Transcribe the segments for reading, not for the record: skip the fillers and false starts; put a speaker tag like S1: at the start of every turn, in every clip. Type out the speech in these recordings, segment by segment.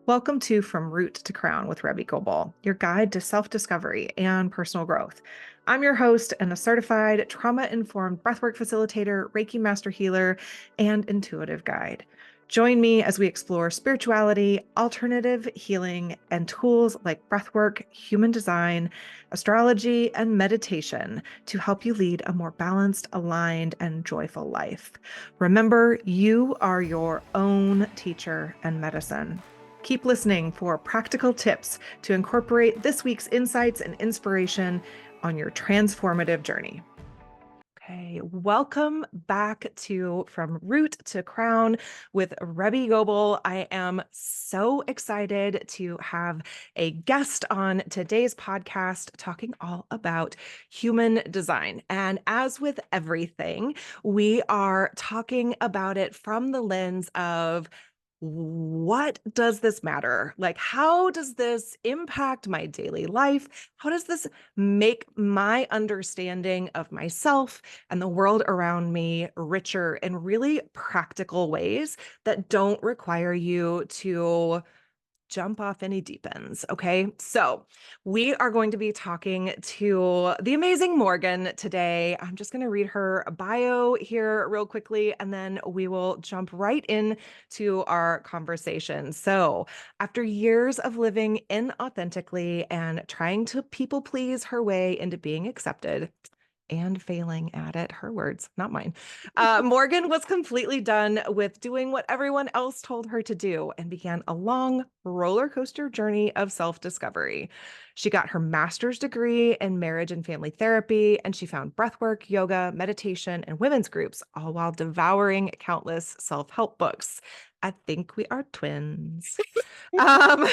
S1: Welcome to From Root to Crown with Rebby Goebel, your guide to self-discovery and personal growth. I'm your host and a certified trauma-informed breathwork facilitator, Reiki master healer, and intuitive guide. Join me as we explore spirituality, alternative healing, and tools like breathwork, human design, astrology, and meditation to help you lead a more balanced, aligned, and joyful life. Remember, you are your own teacher and medicine. Keep listening for practical tips to incorporate this week's insights and inspiration on your transformative journey. Okay, welcome back to From Root to Crown with Rebby Goebel. I am so excited to have a guest on today's podcast talking all about human design. And as with everything, we are talking about it from the lens of what does this matter? Like, how does this impact my daily life? How does this make my understanding of myself and the world around me richer in really practical ways that don't require you to jump off any deep ends. Okay. So we are going to be talking to the amazing Morgan today. I'm just going to read her bio here real quickly, and then we will jump right into our conversation. So after years of living inauthentically and trying to people please her way into being accepted, and failing at it, her words, not mine. Morgan was completely done with doing what everyone else told her to do and began a long roller coaster journey of self-discovery. She got her master's degree in marriage and family therapy, and she found breathwork, yoga, meditation, and women's groups, all while devouring countless self-help books. I think we are twins. Um,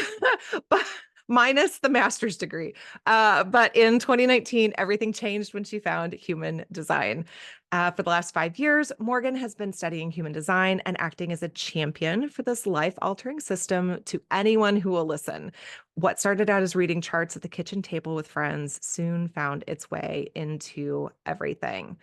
S1: but minus the master's degree. But in 2019, everything changed when she found human design. For the last 5 years, Morgan has been studying human design and acting as a champion for this life-altering system to anyone who will listen. What started out as reading charts at the kitchen table with friends soon found its way into everything.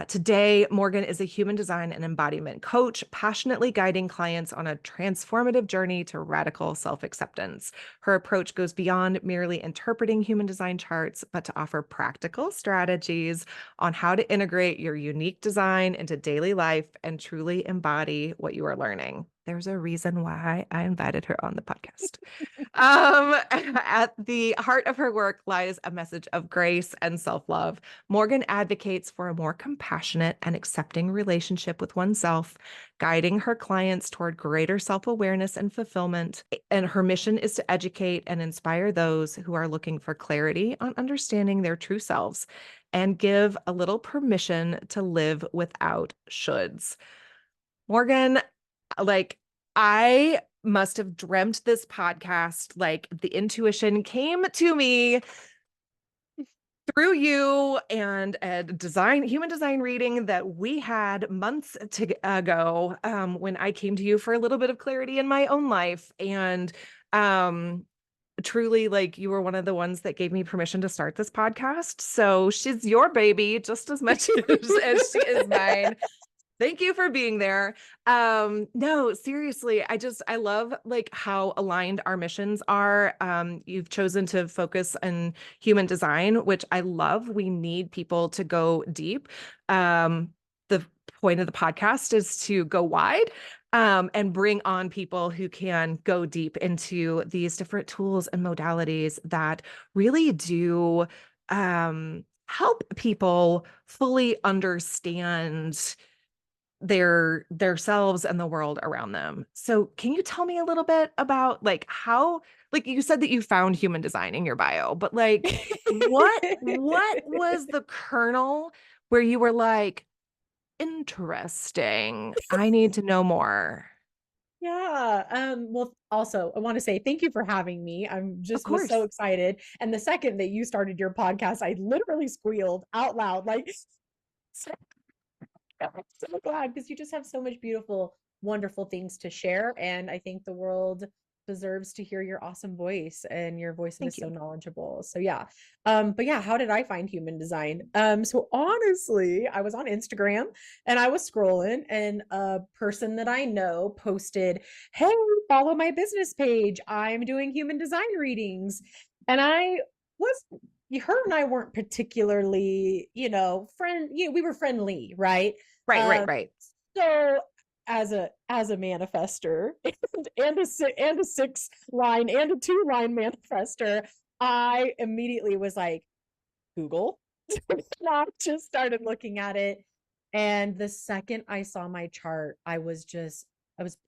S1: Today, Morgan is a human design and embodiment coach, passionately guiding clients on a transformative journey to radical self-acceptance. Her approach goes beyond merely interpreting human design charts, but to offer practical strategies on how to integrate your unique design into daily life and truly embody what you are learning. There's a reason why I invited her on the podcast. At the heart of her work lies a message of grace and self-love. Morgan advocates for a more compassionate and accepting relationship with oneself, guiding her clients toward greater self-awareness and fulfillment. And her mission is to educate and inspire those who are looking for clarity on understanding their true selves and give a little permission to live without shoulds. Morgan, like, I must have dreamt this podcast. Like, the intuition came to me through you and a human design reading that we had months ago, when I came to you for a little bit of clarity in my own life. And truly, like, you were one of the ones that gave me permission to start this podcast. So she's your baby just as much as she is mine. Thank you for being there. No, seriously, I love like how aligned our missions are. You've chosen to focus on human design, which I love. We need people to go deep. The point of the podcast is to go wide, and bring on people who can go deep into these different tools and modalities that really do help people fully understand their selves and the world around them. So can you tell me a little bit about like how, like, you said that you found human design in your bio, but like what was the kernel where you were like, interesting, I need to know more?
S2: Yeah. Well, also, I want to say thank you for having me. I'm
S1: Of
S2: just was so
S1: course.
S2: excited. And the second that you started your podcast, I literally squealed out loud, like, so, I'm so glad because you just have so much beautiful, wonderful things to share. And I think the world deserves to hear your awesome voice, and your voice
S1: Thank
S2: is so
S1: you.
S2: knowledgeable. So yeah. But yeah, how did I find human design? So honestly, I was on Instagram and I was scrolling, and a person that I know posted, "Hey, follow my business page. I'm doing human design readings." And I was her and I weren't particularly, we were friendly, right?
S1: Right, right,
S2: Um,
S1: right.
S2: so as a manifester and a 6 line and a 2 line manifester, I immediately was like, Google. And I just started looking at it. And the second I saw my chart, I was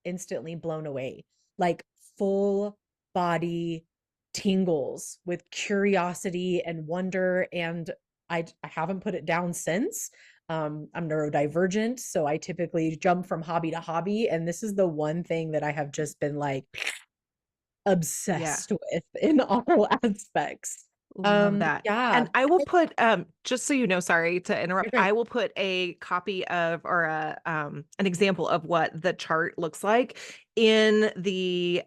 S2: instantly blown away. Like full body tingles with curiosity and wonder. And I haven't put it down since. I'm neurodivergent, so I typically jump from hobby to hobby. And this is the one thing that I have just been like
S1: Yeah.
S2: obsessed with in all aspects.
S1: Love that.
S2: Yeah.
S1: And I will put just so you know, sorry to interrupt,
S2: Okay.
S1: I will put a copy of or a an example of what the chart looks like in the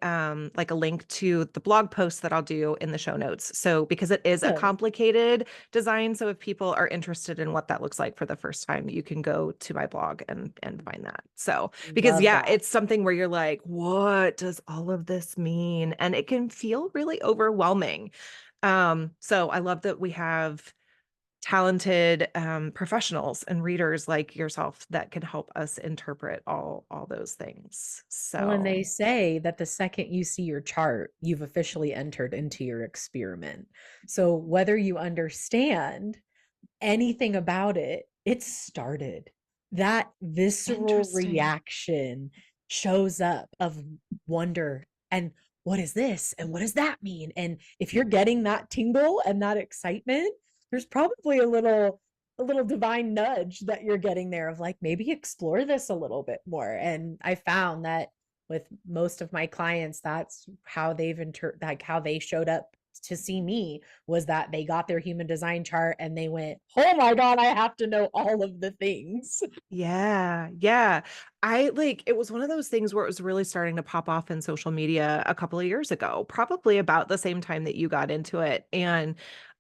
S1: like a link to the blog post that I'll do in the show notes. So because it is a
S2: Awesome.
S1: complicated design, so if people are interested in what that looks like for the first time, you can go to my blog and find that. So because
S2: Love
S1: yeah,
S2: that.
S1: it's something where you're like, what does all of this mean? And it can feel really overwhelming. So I love that we have talented professionals and readers like yourself that can help us interpret all those things.
S2: Well, and
S1: So
S2: they say that the second you see your chart, you've officially entered into your experiment. So whether you understand anything about it, it started. That visceral
S1: interesting.
S2: reaction shows up of wonder and what is this and what does that mean? And if you're getting that tingle and that excitement, there's probably a little divine nudge that you're getting there of like maybe explore this a little bit more. And I found that with most of my clients, that's how like how they showed up to see me, was that they got their human design chart and they went, "Oh my God, I have to know all of the things."
S1: Yeah, yeah. I like it was one of those things where it was really starting to pop off in social media a couple of years ago, probably about the same time that you got into it. And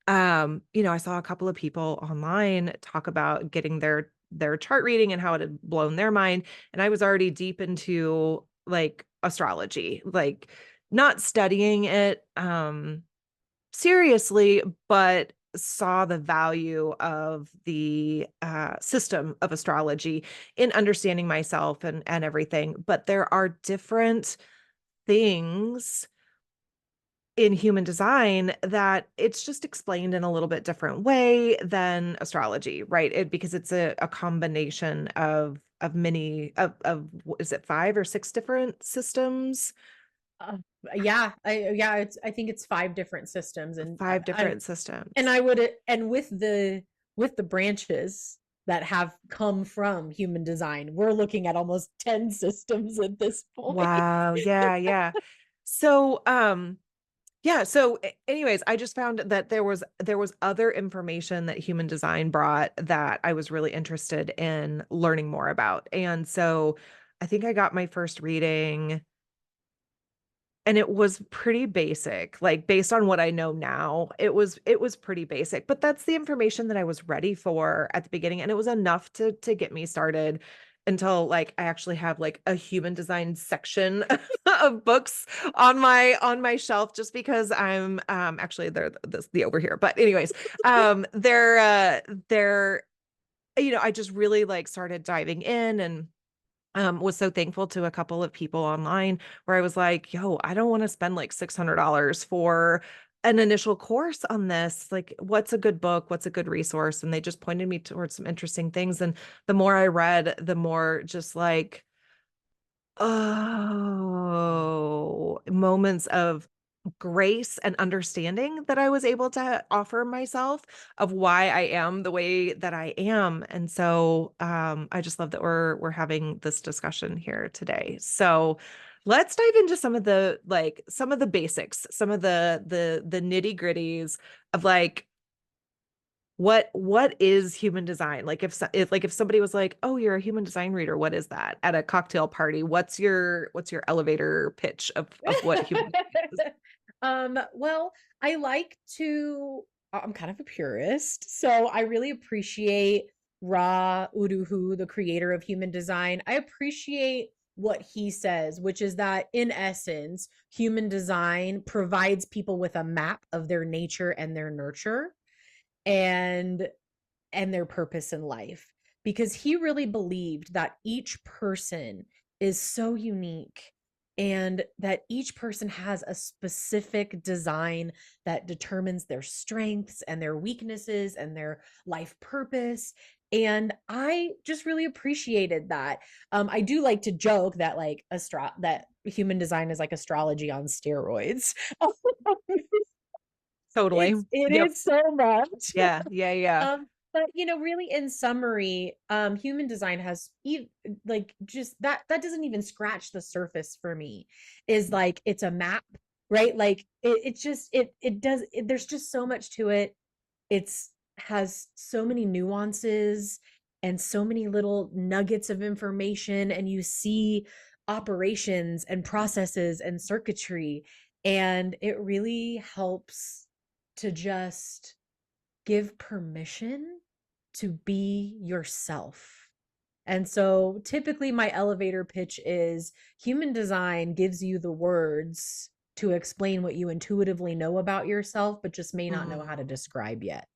S1: I saw a couple of people online talk about getting their chart reading and how it had blown their mind. And I was already deep into like astrology, like not studying it seriously, but saw the value of the system of astrology in understanding myself and everything. But there are different things in human design that it's just explained in a little bit different way than astrology, right? Because it's a combination of many of is it 5 or 6 different systems?
S2: Uh, yeah, I think it's 5 different systems, and
S1: 5 different systems.
S2: I would, and with the branches that have come from human design, we're looking at almost 10 systems at this point.
S1: Wow. Yeah, yeah. So, yeah, so anyways, I just found that there was other information that human design brought that I was really interested in learning more about. And so I think I got my first reading and it was pretty basic. Like based on what I know now, it was pretty basic, but that's the information that I was ready for at the beginning and it was enough to get me started until like I actually have like a human design section of books on my shelf just because I'm actually they're the over here. But anyways, they're I just really like started diving in and was so thankful to a couple of people online where I was like, yo, I don't want to spend like $600 for an initial course on this. Like, what's a good book? What's a good resource? And they just pointed me towards some interesting things. And the more I read, the more just like, oh, moments of grace and understanding that I was able to offer myself of why I am the way that I am. And so I just love that we're having this discussion here today. So let's dive into some of the basics, some of the nitty-gritties of like what is human design? Like if somebody was like, "Oh, you're a human design reader, what is that?" At a cocktail party, what's your elevator pitch of what human design is?
S2: Well, I like to, I'm kind of a purist, so I really appreciate Ra Uruhu, the creator of human design. I appreciate what he says, which is that in essence, human design provides people with a map of their nature and their nurture. And their purpose in life, because he really believed that each person is so unique and that each person has a specific design that determines their strengths and their weaknesses and their life purpose. And I just really appreciated that. I do like to joke that that human design is like astrology on steroids.
S1: Totally.
S2: It
S1: Yep.
S2: is so much.
S1: Yeah. Yeah. Yeah.
S2: But really in summary, human design has like just that doesn't even scratch the surface for me. Is like it's a map, right? Like it's just it does there's just so much to it. It's has so many nuances and so many little nuggets of information, and you see operations and processes and circuitry, and it really helps to just give permission to be yourself. And so typically my elevator pitch is human design gives you the words to explain what you intuitively know about yourself, but just may not know how to
S1: Mm,
S2: describe yet.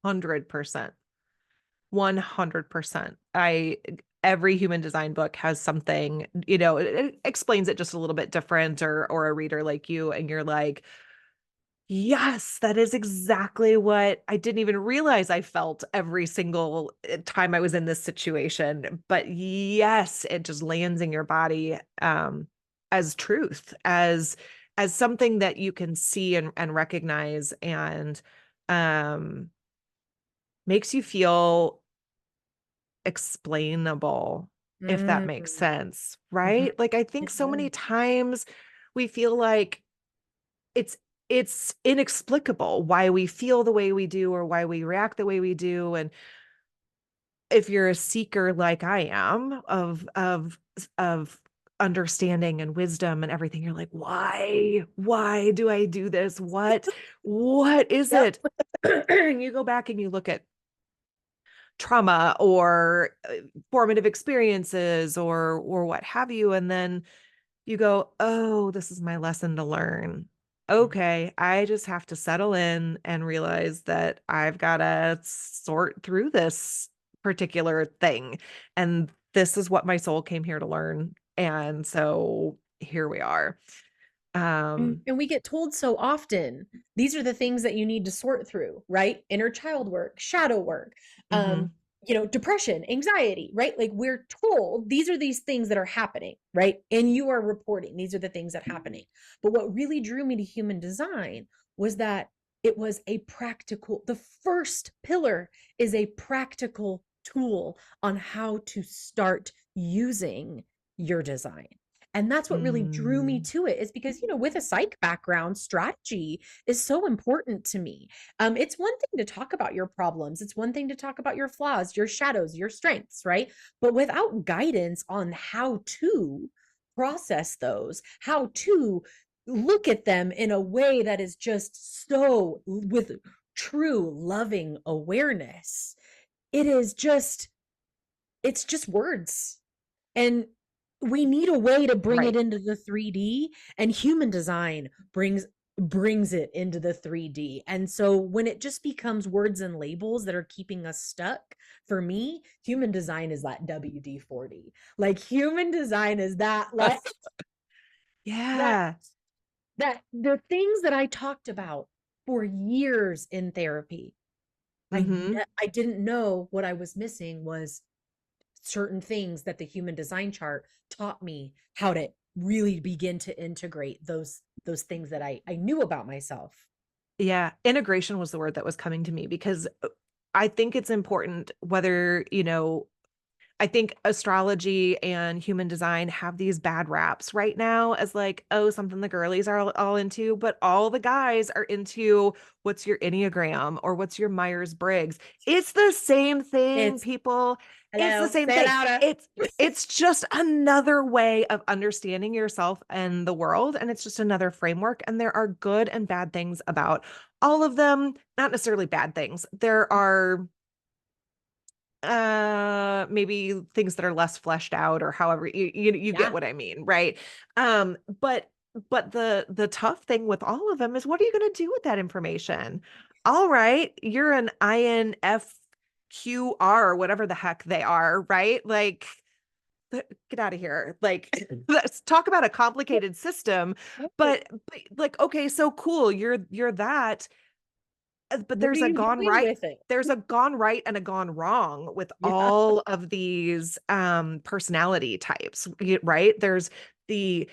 S1: 100%. 100%. Every human design book has something, it explains it just a little bit different, or a reader like you, and you're like, yes, that is exactly what I didn't even realize I felt every single time I was in this situation. But yes, it just lands in your body as truth, as something that you can see and recognize, and um makes you feel explainable, if that
S2: Mm,
S1: makes sense,
S2: mhm.
S1: right? Like I think
S2: It
S1: so many
S2: does.
S1: times we feel like it's it's inexplicable why we feel the way we do or why we react the way we do. And if you're a seeker like I am of understanding and wisdom and everything, you're like, why do I do this? What is
S2: Yep.
S1: it? You go back and you look at trauma or formative experiences or what have you, and then you go, oh, this is my lesson to learn. Okay, I just have to settle in and realize that I've got to sort through this particular thing. And this is what my soul came here to learn. And so here we are.
S2: And,
S1: Um,
S2: and we get told so often, these are the things that you need to sort through, right? Inner child work, shadow work,
S1: mhm,
S2: depression, anxiety, right? Like we're told these are these things that are happening, right? And you are reporting these are the things that are happening. But what really drew me to human design was that it was a practical, the first pillar is a practical tool on how to start using your design. And that's what really drew me
S1: mm,
S2: to it, is because, with a psych background, strategy is so important to me. It's one thing to talk about your problems, it's one thing to talk about your flaws, your shadows, your strengths, right? But without guidance on how to process those, how to look at them in a way that is just so with true loving awareness, it is just, it's just words. And we need a way to bring it
S1: right.
S2: into the 3D, and human design brings it into the 3D. And so when it just becomes words and labels that are keeping us stuck, for me, human design is that WD-40. Like human design is that like that
S1: Yeah.
S2: that the things that I talked about for years in therapy.
S1: Hmm.
S2: I didn't know what I was missing was certain things that the human design chart taught me how to really begin to integrate those things that I knew about myself.
S1: Yeah, integration was the word that was coming to me, because I think it's important, whether, I think astrology and human design have these bad raps right now as like, oh, something the girlies are all into, but all the guys are into what's your Enneagram or what's your Myers-Briggs. It's the same thing,
S2: It's
S1: people. It's the
S2: hello,
S1: same
S2: say it
S1: thing.
S2: louder.
S1: It's just another way of understanding yourself and the world, and it's just another framework. And there are good and bad things about all of them, not necessarily bad things. There are maybe things that are less fleshed out or however you get
S2: Yeah.
S1: what I mean, right? um but the tough thing with all of them is, what are you going to do with that information? All right, you're an INFQR, whatever the heck they are, right? Like, get out of here. Like, let's talk about a complicated system. But like, okay, so cool, you're that. But
S2: What are you doing with it?
S1: there's a gone right and a gone wrong with
S2: Yeah.
S1: all of these personality types, right? There's the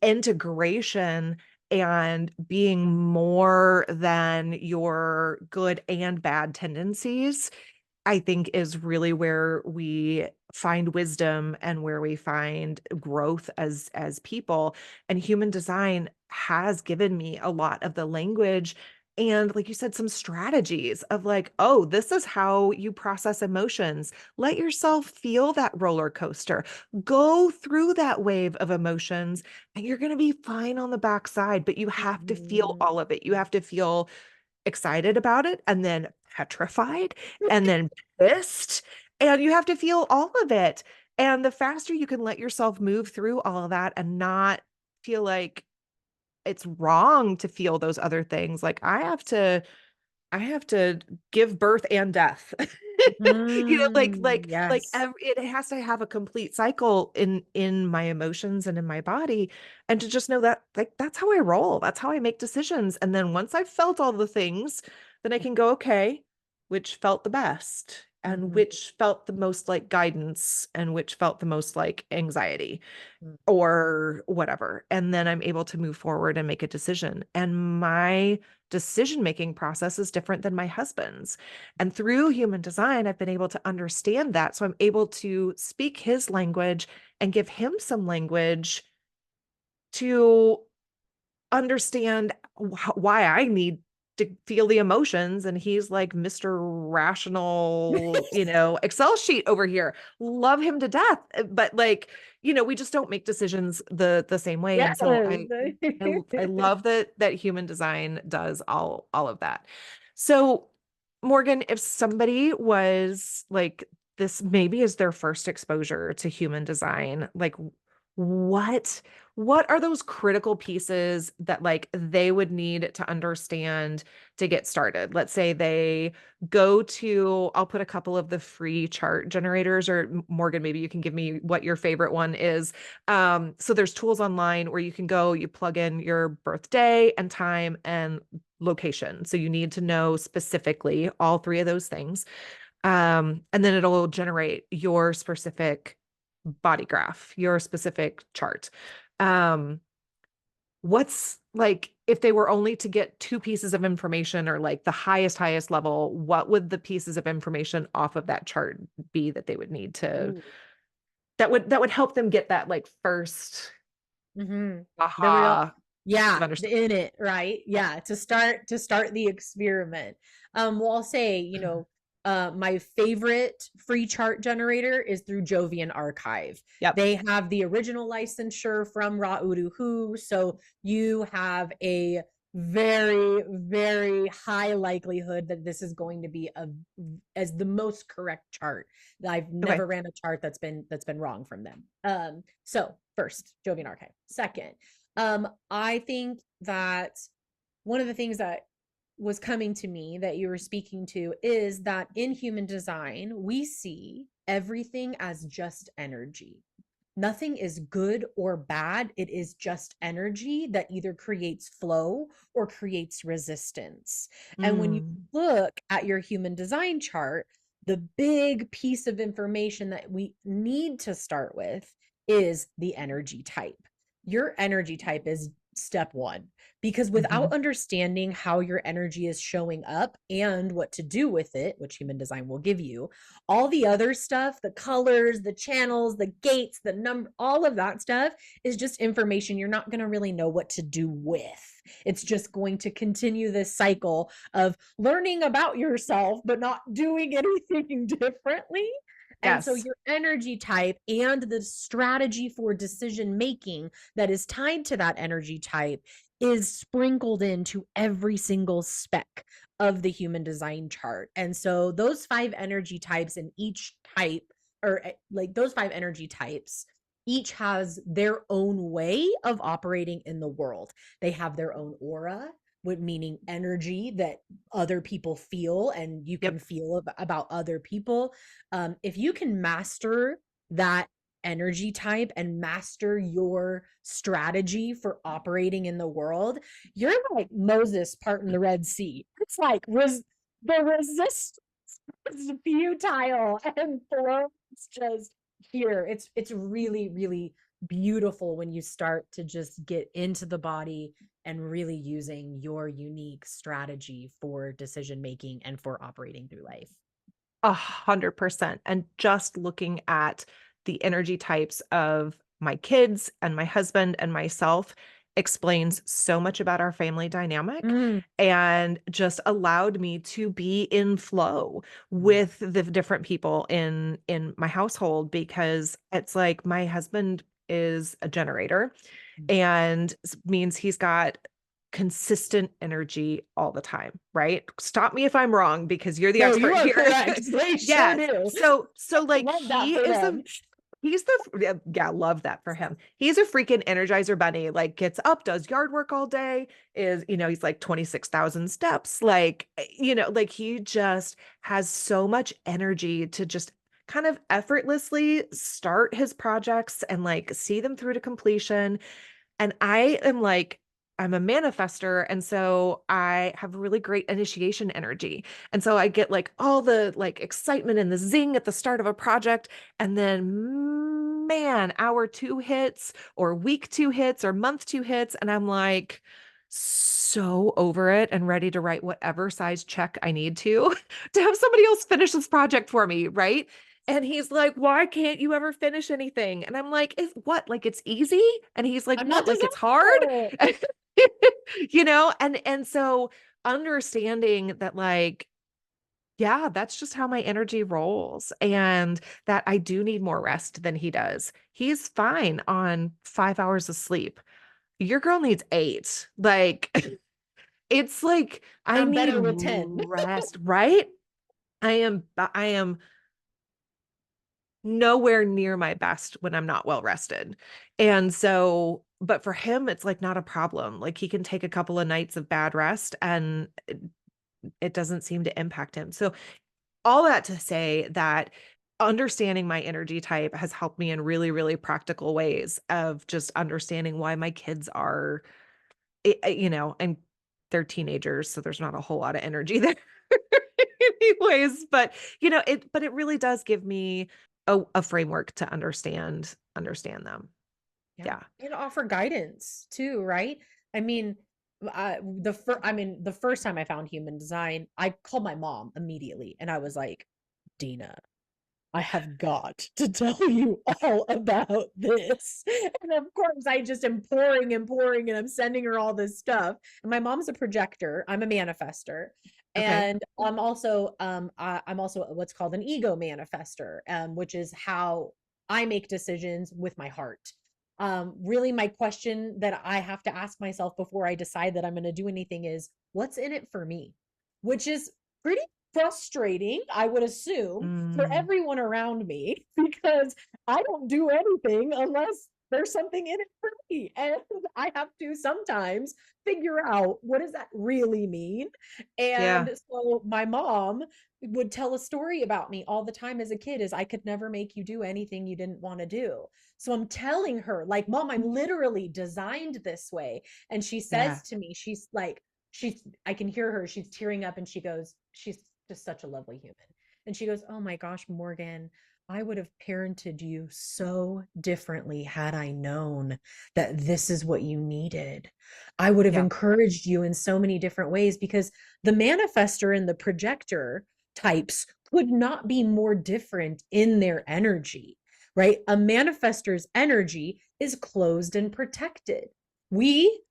S1: integration and being more than your good and bad tendencies, I think, is really where we find wisdom and where we find growth as people. And human design has given me a lot of the language and, like you said, some strategies of like, oh, this is how you process emotions. Let yourself feel that roller coaster. Go through that wave of emotions and you're going to be fine on the backside, but you have to feel
S2: Mhm.
S1: all of it. You have to feel excited about it and then petrified and then pissed, and you have to feel all of it. And the faster you can let yourself move through all of that and not feel like it's wrong to feel those other things, like I have to give birth and death.
S2: Yes.
S1: It has to have a complete cycle in my emotions and in my body, and to just know that, like, that's how I roll. That's how I make decisions. And then once I've felt all the things, then I can go, okay, which felt the best and
S2: Mhm.
S1: which felt the most like guidance and which felt the most like anxiety
S2: Mm.
S1: or whatever. And then I'm able to move forward and make a decision. And my decision making process is different than my husband's. And through human design, I've been able to understand that. So I'm able to speak his language and give him some language to understand why I need to feel the emotions. And he's like Mr. Rational, Excel sheet over here. Love him to death. But like, we just don't make decisions the same way.
S2: Yes.
S1: And so I love that human design does all of that. So, Morgan, if somebody was like, this maybe is their first exposure to human design, like, what what are those critical pieces that like they would need to understand to get started? Let's say they go to, I'll put a couple of the free chart generators, or Morgan, maybe you can give me what your favorite one is. So there's tools online where you can go, you plug in your birthday and time and location. So you need to know specifically all three of those things. And then it'll generate your specific body graph, your specific chart. Um, what's like, if they were only to get two pieces of information, or like the highest level, what would the pieces of information off of that chart be that they would need to,
S2: Ooh.
S1: that would help them get that like first
S2: Mhm. The real
S1: aha of
S2: yeah,
S1: understanding?
S2: in it, right? Yeah, to start the experiment. Well, I'll say, my favorite free chart generator is through Jovian Archive.
S1: Yep.
S2: They have the original licensure from Ra Udu Hu, so you have a very, very high likelihood that this is going to be as the most correct chart. I've
S1: Okay.
S2: never ran a chart that's been wrong from them. So first, Jovian Archive. Second, I think that one of the things that was coming to me that you were speaking to is that in human design, we see everything as just energy. Nothing is good or bad. It is just energy that either creates flow or creates resistance. And when you
S1: Mm,
S2: look at your human design chart, the big piece of information that we need to start with is the energy type. your energy type is step one, because without
S1: Mhm.
S2: understanding how your energy is showing up and what to do with it, which human design will give you, all the other stuff, the colors, the channels, the gates, the number, all of that stuff is just information you're not going to really know what to do with. It's just going to continue this cycle of learning about yourself but not doing anything differently. And so
S1: Yes.
S2: your energy type and the strategy for decision making that is tied to that energy type is sprinkled into every single spec of the human design chart. And so those five energy types in each type, or like those five energy types, each has their own way of operating in the world. They have their own aura, meaning energy that other people feel and you can
S1: Yep.
S2: feel about other people. If you can master that energy type and master your strategy for operating in the world, you're like Moses parting the Red Sea. It's like the resistance is futile and flow is just here. It's really, really beautiful when you start to just get into the body and really using your unique strategy for decision making and for operating through life.
S1: 100%. And just looking at the energy types of my kids and my husband and myself explains so much about our family dynamic
S2: Mm.
S1: and just allowed me to be in flow with the different people in my household, because it's like my husband is a generator and means he's got consistent energy all the time, right? Stop me if I'm wrong because you're the
S2: No, you
S1: expert
S2: are
S1: here.
S2: correct. They sure
S1: Yes.
S2: do.
S1: So like
S2: Love that
S1: he
S2: for
S1: is
S2: them.
S1: he's the yeah, love that for him. He's a freaking energizer bunny. Like gets up, does yard work all day, is he's like 26,000 steps. Like like he just has so much energy to just kind of effortlessly start his projects and like see them through to completion. And I am like, I'm a manifester. And so I have really great initiation energy. And so I get like all the like excitement and the zing at the start of a project. And then, man, hour two hits or week two hits or month two hits. And I'm like, so over it and ready to write whatever size check I need to have somebody else finish this project for me. Right. And he's like, why can't you ever finish anything? And I'm like, is what? Like it's easy? And he's like,
S2: I'm not
S1: what? Like
S2: designed
S1: it's hard?
S2: for it.
S1: And so understanding that like, yeah, that's just how my energy rolls and that I do need more rest than he does. He's fine on 5 hours of sleep. Your girl needs 8. Like it's like I
S2: I'm
S1: need
S2: better with 10.
S1: rest, right? I am nowhere near my best when I'm not well rested. And so, but for him, it's like not a problem. Like he can take a couple of nights of bad rest and it doesn't seem to impact him. So, all that to say that understanding my energy type has helped me in really, really practical ways of just understanding why my kids are, and they're teenagers. So, there's not a whole lot of energy there. Anyways, but it really does give me a framework to understand them.
S2: Yeah.
S1: Yeah.
S2: And offer guidance too, right? I mean, the first time I found human design, I called my mom immediately and I was like, Dina, I have got to tell you all about this. And of course, I just am pouring, and I'm sending her all this stuff. And my mom's a projector. I'm a manifester.
S1: Okay.
S2: And I'm also what's called an ego manifester, which is how I make decisions with my heart. Really, my question that I have to ask myself before I decide that I'm going to do anything is, what's in it for me? Which is pretty frustrating, I would assume, for
S1: Mm,
S2: everyone around me because I don't do anything unless there's something in it for me. And I have to sometimes figure out what does that really mean.
S1: yeah.
S2: And so my mom would tell a story about me all the time as a kid is I could never make you do anything you didn't want to do. So I'm telling her, like, Mom, I'm literally designed this way. And she
S1: Yeah.
S2: says to me, she's like, I can hear her, she's tearing up and she goes, she's just such a lovely human. And she goes, oh my gosh, Morgan, I would have parented you so differently had I known that this is what you needed. I would have
S1: Yeah.
S2: encouraged you in so many different ways because the manifester and the projector types could not be more different in their energy, right? A manifestor's energy is closed and protected. We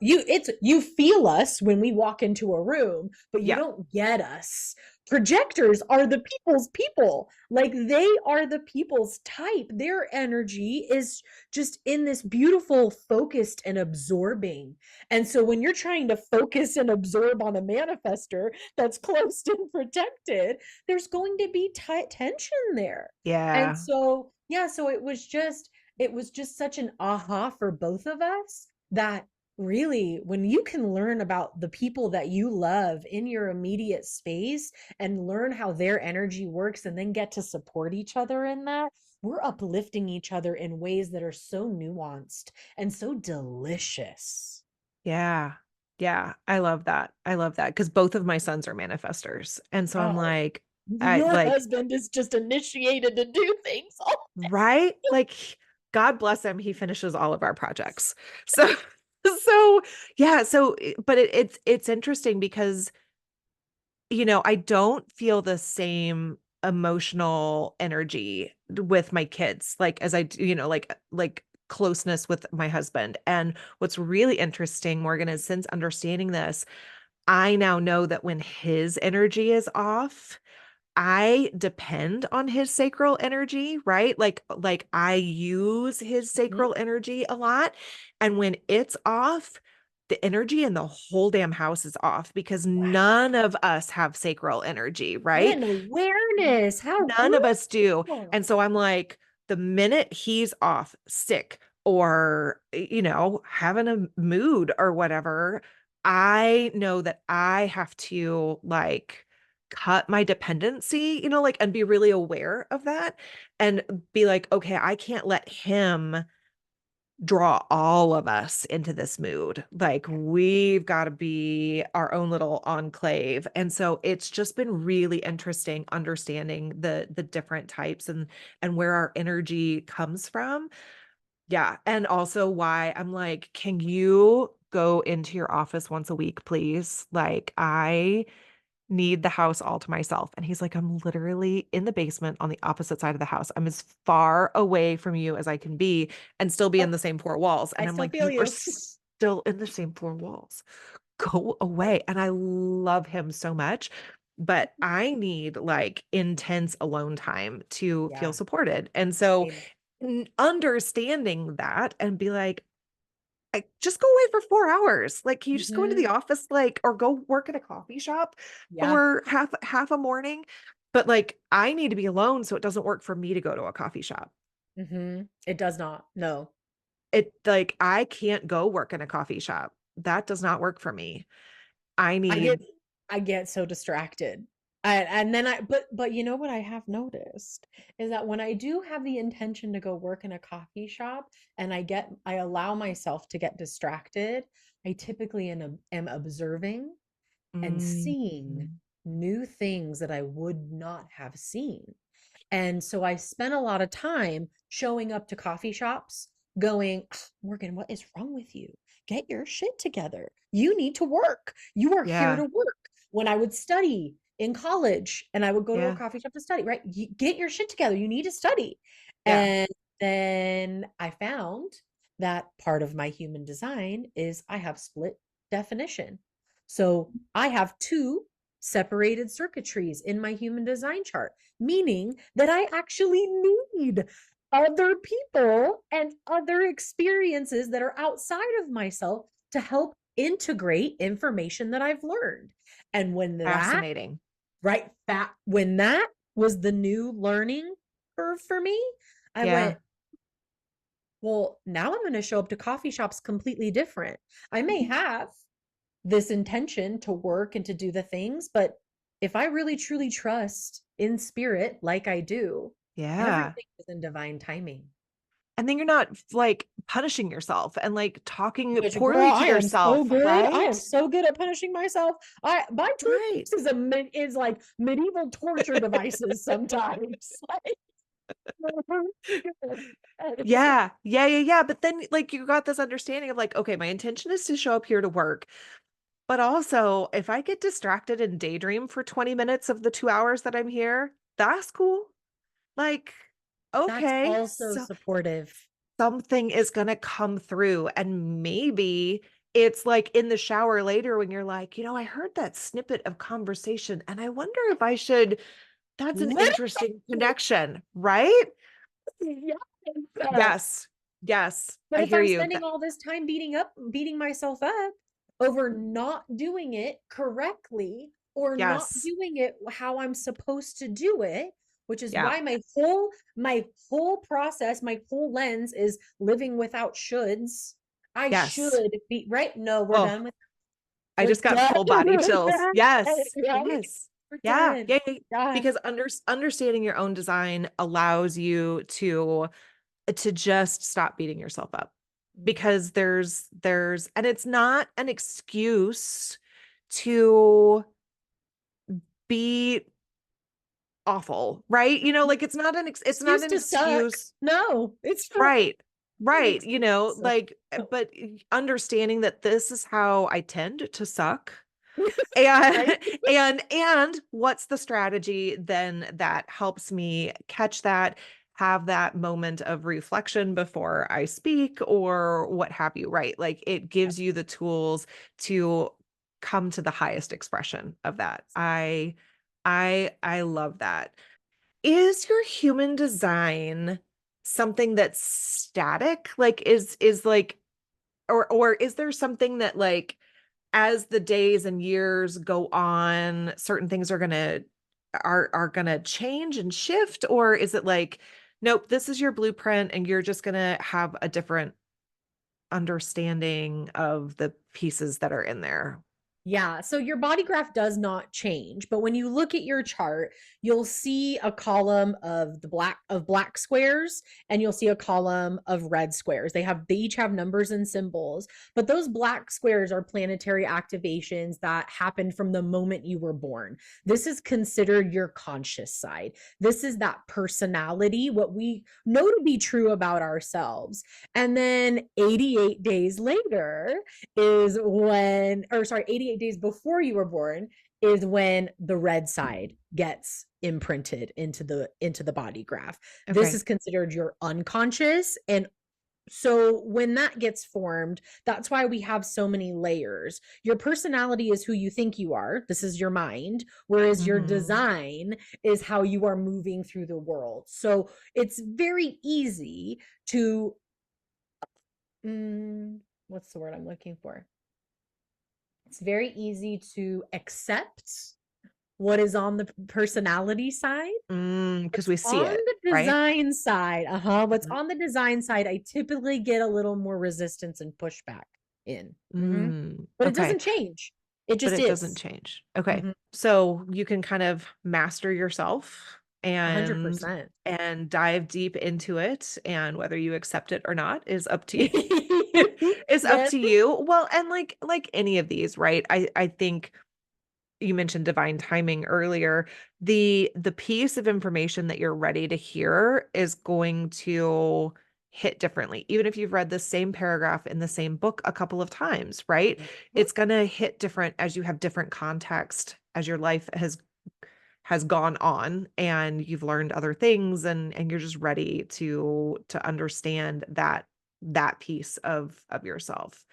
S2: you feel us when we walk into a room, but you
S1: Yeah.
S2: don't get us. Projectors are the people's people. Like they are the people's type. Their energy is just in this beautiful, focused and absorbing. And so when you're trying to focus and absorb on a manifester that's closed and protected, there's going to be tension there. And
S1: Yeah.
S2: so, yeah, so it was just such an aha for both of us that really when you can learn about the people that you love in your immediate space and learn how their energy works and then get to support each other in that, we're uplifting each other in ways that are so nuanced and so delicious.
S1: Yeah. Yeah. I love that. I love that because both of my sons are manifestors. And so I'm
S2: Oh,
S1: like, I
S2: your
S1: like,
S2: husband is just initiated to do things. Oh,
S1: right? Like, God bless him. He finishes all of our projects. So, so yeah. So, but it's interesting because, I don't feel the same emotional energy with my kids, like as I do, like closeness with my husband. And what's really interesting, Morgan, is since understanding this, I now know that when his energy is off, I depend on his sacral energy, right? Like I use his
S2: mhm.
S1: sacral energy a lot. And when it's off, the energy in the whole damn house is off because none
S2: Wow.
S1: of us have sacral energy,
S2: What
S1: right?
S2: an awareness. How
S1: None of us do.
S2: cool.
S1: And so I'm like, the minute he's off sick or, having a mood or whatever, I know that I have to like cut my dependency, like, and be really aware of that and be like, okay, I can't let him draw all of us into this mood. Like we've got to be our own little enclave. And so it's just been really interesting understanding the different types and where our energy comes from. Yeah, and also why I'm like, can you go into your office once a week, please? Like I need the house all to myself. And he's like, I'm literally in the basement on the opposite side of the house. I'm as far away from you as I can be and still be in
S2: Oh,
S1: the same four walls.
S2: I
S1: And I'm
S2: still
S1: like,
S2: feel
S1: you are
S2: you.
S1: still in the same four walls. Go away. And I love him so much. But I need like intense alone time to feel
S2: Yeah.
S1: supported. And so
S2: Amen.
S1: understanding that and be like, I just go away for 4 hours. Like, can you just go into the
S2: Hmm.
S1: office, like, or go work at a coffee shop
S2: Yeah.
S1: for half a morning? But like, I need to be alone, so it doesn't work for me to go to a coffee shop.
S2: It does not. No.
S1: It like I can't go work in a coffee shop. That does not work for me. I
S2: I get
S1: need,
S2: I get so distracted. And then but you know what I have noticed is that when I do have the intention to go work in a coffee shop and I allow myself to get distracted, I typically am observing and
S1: mm,
S2: seeing new things that I would not have seen. And so I spent a lot of time showing up to coffee shops going, "Ah, Morgan, what is wrong with you? Get your shit together. You need to work. You are here
S1: yeah,
S2: to work." When I would study in college and I would go to a
S1: yeah,
S2: coffee shop to study, right? Get your shit together. You need to study.
S1: yeah,
S2: And then I found that part of my human design is I have split definition. So I have two separated circuitries in my human design chart, meaning that I actually need other people and other experiences that are outside of myself to help integrate information that I've learned. And
S1: fascinating.
S2: when that was the new learning curve for me, I
S1: Yeah,
S2: went, well, now I'm going to show up to coffee shops completely different. I may have this intention to work and to do the things, but if I really truly trust in spirit, like I do,
S1: yeah.
S2: everything is in divine timing.
S1: And then you're not like punishing yourself and like talking
S2: Which, girl,
S1: poorly to
S2: I am so
S1: yourself,
S2: good. I am
S1: right?
S2: so good at punishing myself. My
S1: Right.
S2: toolbox is like medieval torture devices sometimes. Like,
S1: Yeah, yeah, yeah, yeah. But then like you got this understanding of like, okay, my intention is to show up here to work. But also, if I get distracted and daydream for 20 minutes of the 2 hours that I'm here, that's cool. Like,
S2: That's
S1: okay,
S2: also
S1: so
S2: supportive.
S1: something is going to come through. And maybe it's like in the shower later when you're like, I heard that snippet of conversation and I wonder if I should. That's an
S2: Literally,
S1: interesting connection, right?
S2: yes.
S1: Yes. Yes.
S2: But
S1: I
S2: if
S1: hear
S2: I'm
S1: you.
S2: spending all this time beating myself up over not doing it correctly or not
S1: Yes.
S2: doing it how I'm supposed to do it, which is
S1: Yeah.
S2: why my whole process, my whole lens is living without shoulds. I
S1: Yes.
S2: should be right. No, we're
S1: Oh,
S2: done with
S1: I
S2: we're
S1: just got
S2: done
S1: full body
S2: with
S1: chills.
S2: that.
S1: Yes.
S2: Right?
S1: Yes.
S2: We're
S1: Yeah.
S2: done.
S1: Yeah. Yeah.
S2: Yeah.
S1: Because understanding your own design allows you to just stop beating yourself up
S2: Mhm.
S1: because there's and it's not an excuse to be awful, right? Like it's not
S2: Excuse
S1: an
S2: to suck.
S1: excuse.
S2: No, it's not
S1: Right.
S2: an
S1: Right.
S2: excuse to suck.
S1: Like, but understanding that this is how I tend to suck. And
S2: Right?
S1: and what's the strategy then that helps me catch that, have that moment of reflection before I speak or what have you, right? Like it gives you the tools to come to the highest expression of that. I love that. Is your human design something that's static? Like is like or is there something that like as the days and years go on, certain things are gonna change and shift? Or is it like, nope, this is your blueprint and you're just gonna have a different understanding of the pieces that are in there?
S2: Yeah, so your body graph does not change, but when you look at your chart, you'll see a column of black squares and you'll see a column of red squares. They each have numbers and symbols, but those black squares are planetary activations that happened from the moment you were born. This is considered your conscious side. This is that personality, what we know to be true about ourselves. And then 88 days later, is when, or sorry, 88 days before you were born is when the red side gets imprinted into the body graph. This
S1: Okay.
S2: is considered your unconscious. And so when that gets formed, that's why we have so many layers. Your personality is who you think you are. This is your mind, whereas your
S1: Mhm.
S2: design is how you are moving through the world. So it's very easy to what's the word I'm looking for? It's very easy to accept what is on the personality side.
S1: Because
S2: What's
S1: we see
S2: on
S1: it,
S2: the
S1: right?
S2: design side, what's
S1: Mhm.
S2: on the design side, I typically get a little more resistance and pushback in. But it
S1: Okay.
S2: doesn't change. It
S1: But
S2: just
S1: it doesn't
S2: is.
S1: change. Okay.
S2: Mhm.
S1: So you can kind of master yourself and
S2: 100%.
S1: dive deep into it, and whether you accept it or not is up to you. Is up
S2: Yes.
S1: to you. Well, and like any of these, right? I think you mentioned divine timing earlier. The piece of information that you're ready to hear is going to hit differently, even if you've read the same paragraph in the same book a couple of times, right?
S2: Mhm.
S1: It's going to hit different as you have different context, as your life has gone on and you've learned other things, and you're just ready to understand that piece of yourself.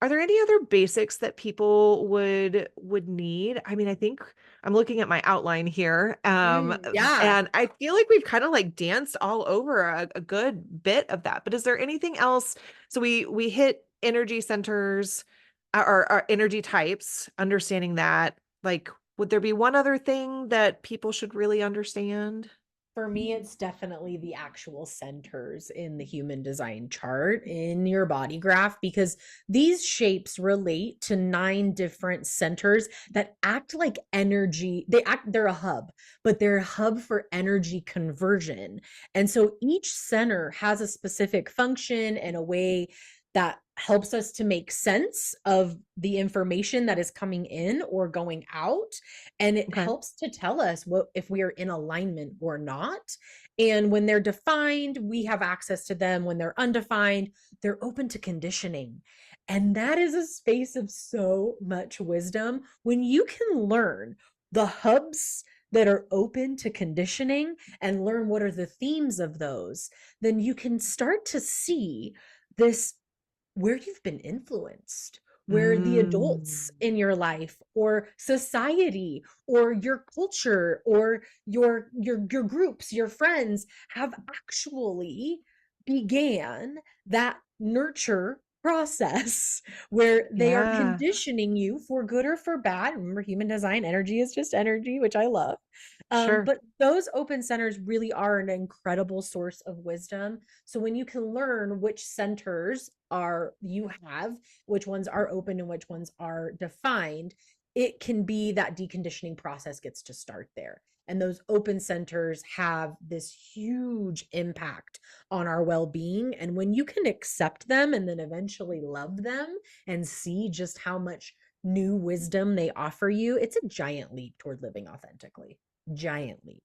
S1: Are there any other basics that people would need? I mean, I think I'm looking at my outline here,
S2: Yeah.
S1: and I feel like we've kind of like danced all over a good bit of that. But is there anything else? So we hit energy centers, or energy types, understanding that. Like, would there be one other thing that people should really understand?
S2: For me, it's definitely the actual centers in the human design chart in your body graph because these shapes relate to 9 different centers that act like energy. They're a hub, but they're a hub for energy conversion. And so each center has a specific function and a way that helps us to make sense of the information that is coming in or going out. And it
S1: Okay.
S2: helps to tell us what if we are in alignment or not. And when they're defined, we have access to them. When they're undefined, they're open to conditioning. And that is a space of so much wisdom when you can learn the hubs that are open to conditioning and learn what are the themes of those, then you can start to see this where you've been influenced, where the
S1: Mm,
S2: adults in your life or society or your culture or your groups, your friends have actually began that nurture process where they are
S1: yeah,
S2: conditioning you for good or for bad. Remember, human design energy is just energy, which I love.
S1: sure.
S2: But those open centers really are an incredible source of wisdom. So when you can learn which centers are you have, which ones are open and which ones are defined, it can be that deconditioning process gets to start there. And those open centers have this huge impact on our well being. And when you can accept them and then eventually love them and see just how much new wisdom they offer you, it's a giant leap toward living authentically. Giant leap.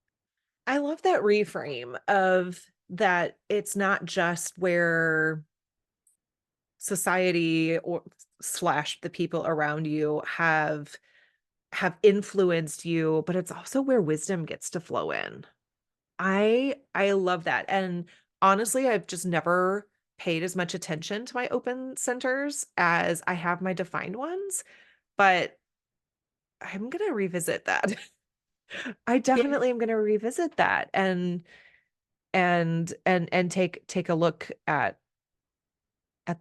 S1: I love that reframe of that it's not just where society or slash the people around you have influenced you, but it's also where wisdom gets to flow in. I love that. And honestly, I've just never paid as much attention to my open centers as I have my defined ones, but I'm going to revisit that. I
S2: Yeah.
S1: definitely am going to revisit that and take a look at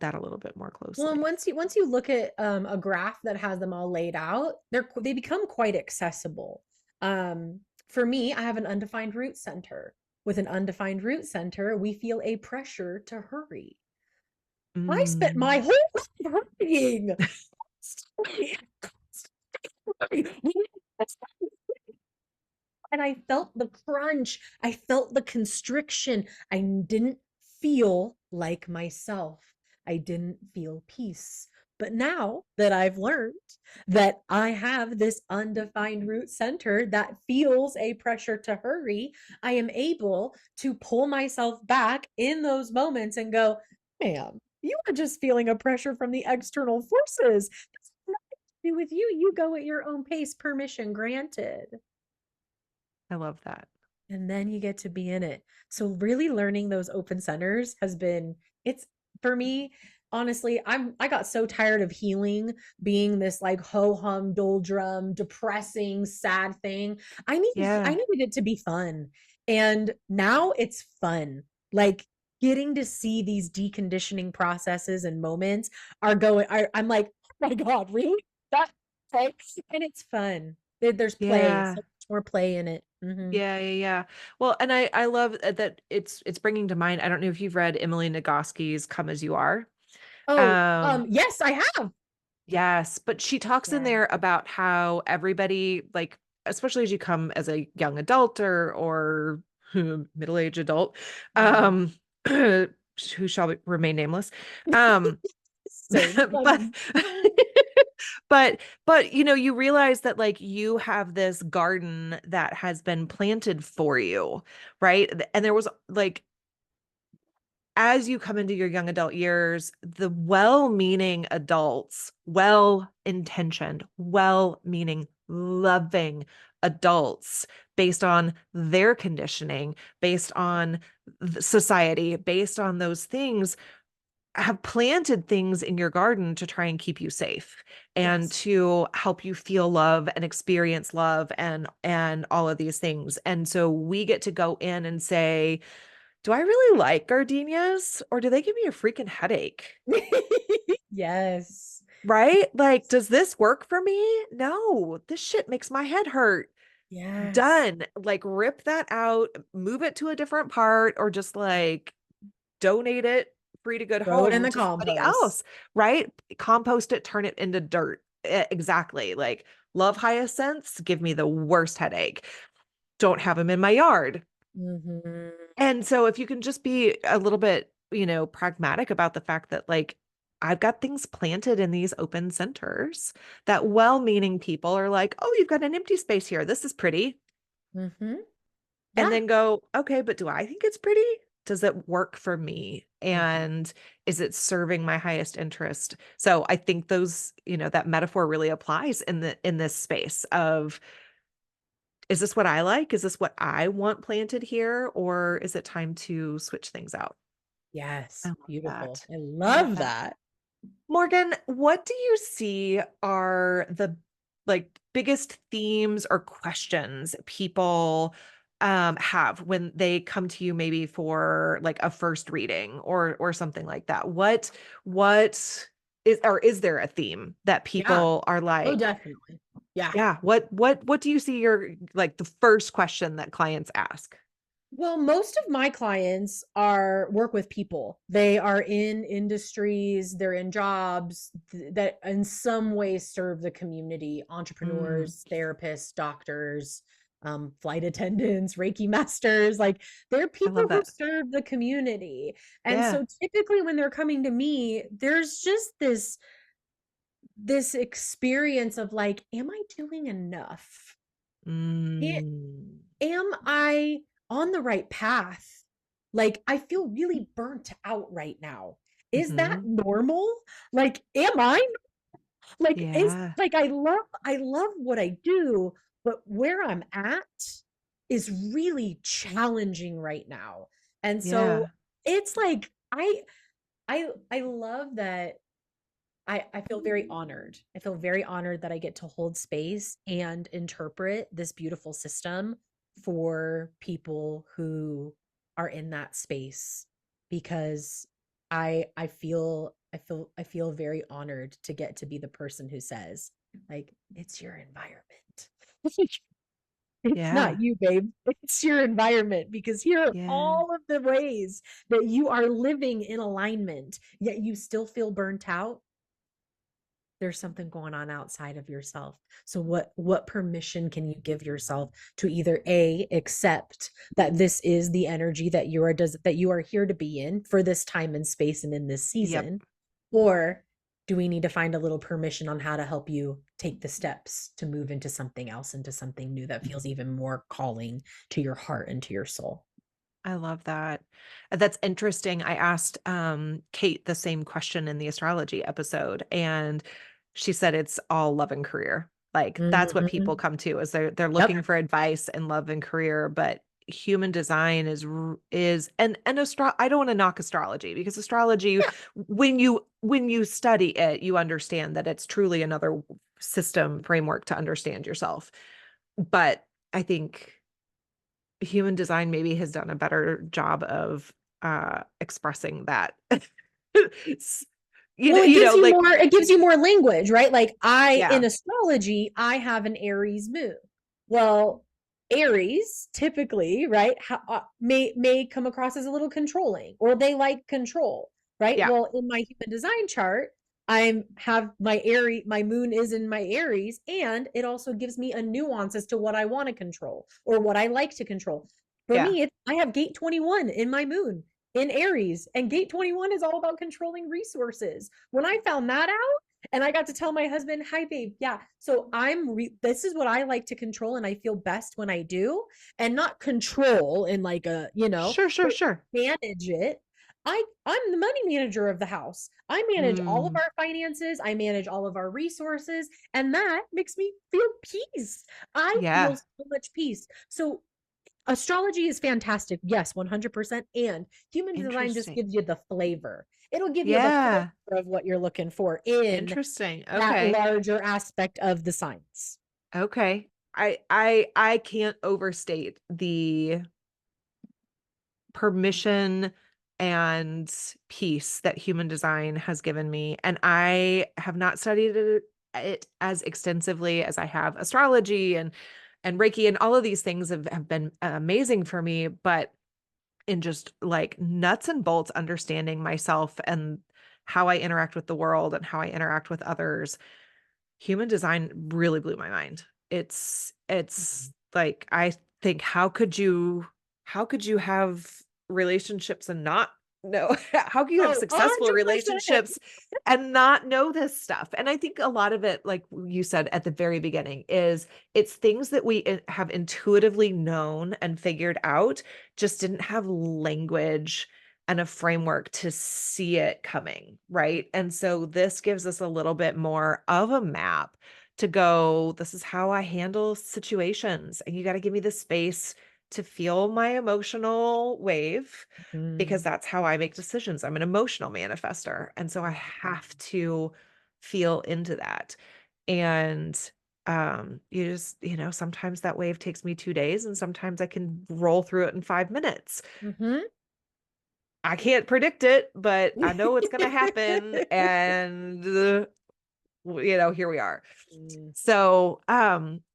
S1: that a little bit more
S2: Well, and
S1: closely.
S2: once you look at a graph that has them all laid out, they become quite accessible. For me, I have an undefined root center. With an undefined root center, we feel a pressure to hurry. I spent my
S1: Mm.
S2: whole life hurrying. And I felt the crunch. I felt the constriction. I didn't feel like myself. I didn't feel peace. But now that I've learned that I have this undefined root center that feels a pressure to hurry, I am able to pull myself back in those moments and go, ma'am, you are just feeling a pressure from the external forces. It's nothing to do with you. You go at your own pace, permission granted,
S1: I love that.
S2: and then you get to be in it. So really learning those open centers has been it's for me honestly I got so tired of healing being this like ho hum doldrum depressing sad thing. I
S1: Yeah.
S2: needed it to be fun. And now it's fun. Like getting to see these deconditioning processes and moments are going I'm like, "Oh my god, really?" That okay. And it's fun. There's play,
S1: Yeah.
S2: so much more play in it. Mhm.
S1: Yeah, yeah, yeah. Well, and I love that it's bringing to mind. I don't know if you've read Emily Nagoski's Come As You Are.
S2: Oh,
S1: Um,
S2: yes, I have.
S1: yes, but she talks in
S2: Yeah.
S1: there about how everybody, like, especially as you come as a young adult or middle-aged adult,
S2: Mhm.
S1: um, who shall remain nameless. Um,
S2: Same,
S1: but
S2: funny.
S1: but you realize that like you have this garden that has been planted for you, right? And there was like as you come into your young adult years, the well-meaning adults, well-intentioned, well-meaning, loving adults based on their conditioning, based on society, based on those things have planted things in your garden to try and keep you safe and
S2: Yes.
S1: to help you feel love and experience love and all of these things. And so we get to go in and say, do I really like gardenias or do they give me a freaking headache?
S2: Yes.
S1: Right? Like, does this work for me? No, this shit makes my head hurt.
S2: Yes.
S1: Done. Like, rip that out, move it to a different part, or just like donate it free to good
S2: Throw it in
S1: home
S2: the
S1: to somebody
S2: compost.
S1: else, right? Compost it, turn it into dirt. Exactly. Like, love hyacinths, give me the worst headache. Don't have them in my yard.
S2: Mhm.
S1: And so if you can just be a little bit, pragmatic about the fact that like I've got things planted in these open centers that well-meaning people are like, oh, you've got an empty space here. This is pretty.
S2: Mm-hmm.
S1: And
S2: Yeah.
S1: then go, okay, but do I think it's pretty? Does it work for me?
S2: Mm-hmm.
S1: And is it serving my highest interest? So I think those, that metaphor really applies in this space of, is this what I like? Is this what I want planted here? Or is it time to switch things out? I
S2: Yes.
S1: love
S2: Beautiful.
S1: that.
S2: I
S1: I love
S2: love
S1: that.
S2: that.
S1: Morgan, what do you see are the biggest themes or questions people have when they come to you maybe for like a first reading or something like that? What is there a theme that
S2: Yeah.
S1: people are
S2: Oh,
S1: like,
S2: definitely. Yeah.
S1: yeah, what do you see your like the first question that clients ask?
S2: Well, most of my clients are work with people. They are in industries, they're in jobs that in some way serve the community,
S1: Mm,
S2: entrepreneurs, therapists, doctors, flight attendants, Reiki masters, like they're
S1: I
S2: people
S1: love
S2: who
S1: that.
S2: serve the community. And
S1: Yeah.
S2: so typically when they're coming to me, there's just this experience of like, am I doing enough?
S1: Mm,
S2: Am I on the right path? Like, I feel really burnt out right now. Is that
S1: hmm.
S2: normal? Like, am I like is
S1: Yeah.
S2: like I love what I do, but where I'm at is really challenging right now. And so
S1: Yeah.
S2: it's like I love that I feel very honored. I feel very honored that I get to hold space and interpret this beautiful system for people who are in that space because I feel very honored to get to be the person who says like it's your environment. It's
S1: Yeah.
S2: not you, babe. It's your environment because here are
S1: Yeah.
S2: all of the ways that you are living in alignment, yet you still feel burnt out. There's something going on outside of yourself. So what permission can you give yourself to either a accept that this is the energy that you are here to be in for this time and space and in this
S1: Yep.
S2: season, or do we need to find a little permission on how to help you take the steps to move into something else, into something new that feels even more calling to your heart and to your soul?
S1: I love that. That's interesting. I asked Kate the same question in the astrology episode, and she said it's all love and career. Like that's what people
S2: Mhm.
S1: come to is they're
S2: Yep.
S1: looking for advice in love and career, but human design is and I don't want to knock astrology because astrology
S2: Yeah.
S1: when you study it, you understand that it's truly another system framework to understand yourself. But I think human design maybe has done a better job of expressing that. S-
S2: Well,
S1: like
S2: it gives you more language, right? Like I in
S1: yeah,
S2: astrology, I have an Aries moon. Well, Aries typically, right, may come across as a little controlling or they like control, right?
S1: yeah,
S2: Well, in my human design chart, I have my moon is in my Aries, and it also gives me a nuance as to what I want to control or what I like to control. For
S1: yeah,
S2: me, I have gate 21 in my moon in Aries, and gate 21 is all about controlling resources. When I found that out, and I got to tell my husband, "Hi, babe. Yeah, so this is what I like to control, and I feel best when I do, and not control in like a,
S1: sure, sure,
S2: but
S1: sure.
S2: manage it." I'm the money manager of the house. I manage all of
S1: Mm,
S2: our finances. I manage all of our resources, and that makes me feel peace. I feel
S1: yeah,
S2: so much peace. So astrology is fantastic. Yes, 100%. And human design just
S1: interesting.
S2: gives you the flavor. It'll give you the
S1: Yeah,
S2: flavor of what you're looking for in
S1: interesting.
S2: that
S1: Okay,
S2: larger aspect of the science.
S1: okay. I can't overstate the permission and peace that human design has given me. And I have not studied it as extensively as I have astrology and Reiki and all of these things have been amazing for me. But in just like nuts and bolts understanding myself and how I interact with the world and how I interact with others, human design really blew my mind. It's
S2: Mhm.
S1: like I think how could you have relationships and not No, how can you have
S2: Oh,
S1: successful
S2: 100%.
S1: relationships and not know this stuff? And I think a lot of it, like you said at the very beginning, is it's things that we have intuitively known and figured out, just didn't have language and a framework to see it coming, right? And so this gives us a little bit more of a map to go, this is how I handle situations. And you got to give me the space to feel my emotional wave because
S2: Mm.
S1: that's how I make decisions. I'm an emotional manifester. And so I have to feel into that. And you just, sometimes that wave takes me 2 days and sometimes I can roll through it in 5 minutes.
S2: Mhm.
S1: I can't predict it, but I know it's going to happen. And, here we are.
S2: Mm.
S1: So,